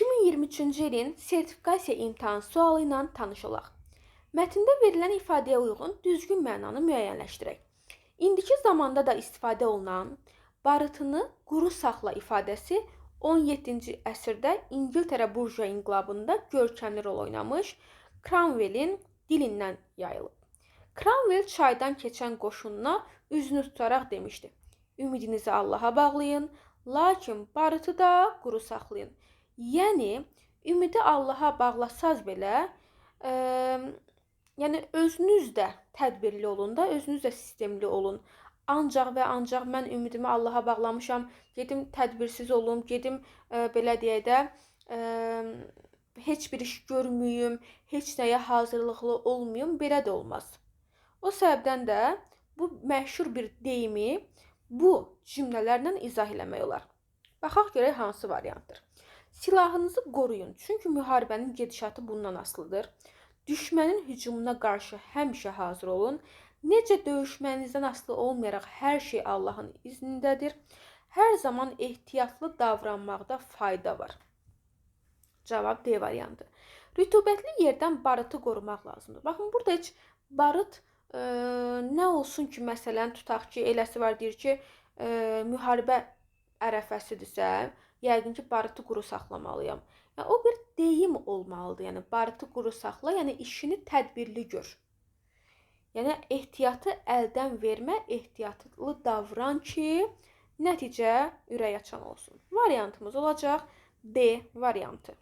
2023-cü ilin sertifikasiya imtahan sualı ilə tanış olaq. Mətndə verilən ifadəyə uyğun düzgün mənanı müəyyənləşdirək. İndiki zamanda da istifadə olunan barıtını quru saxla ifadəsi 17-ci əsrdə İngiltərə burjua inqilabında görkəmli rol oynamış Cromwellin dilindən yayılıb. Cromwell çaydan keçən qoşununa üzünü tutaraq demişdi: "Ümidinizi Allaha bağlayın, lakin barıtı da quru saxlayın." Yəni, ümidi Allaha bağlasaz belə, yəni özünüz də tədbirli olun da, özünüz də sistemli olun. Ancaq və ancaq mən ümidimi Allaha bağlamışam, gedim tədbirsiz olum, gedim belə deyək də, heç bir iş görməyim, heç nəyə hazırlıqlı olmayım, belə də olmaz. O səbəbdən də bu məşhur bir deyimi bu cümlələrlə izah eləmək olar. Baxaq görək hansı variantdır. Silahınızı qoruyun, çünki müharibənin gedişatı bundan asılıdır. Düşmənin hücumuna qarşı həmişə hazır olun. Necə döyüşmənizdən asılı olmayaraq hər şey Allahın iznindədir. Hər zaman ehtiyatlı davranmaqda fayda var. Cavab D variantı. Rütubətli yerdən barıtı qorumaq lazımdır. Baxın, burada heç barıt nə olsun ki, məsələn, tutaq ki, eləsi var, deyir ki, müharibə ərəfəsidirsə, yəqin ki, barıtı quru saxlamalıyam. Yəni, o bir deyim olmalıdır. Yəni, barıtı quru saxla, yəni işini tədbirli gör. Yəni, ehtiyatı əldən vermə, ehtiyatlı davran ki, nəticə ürək açan olsun. Variantımız olacaq D variantı.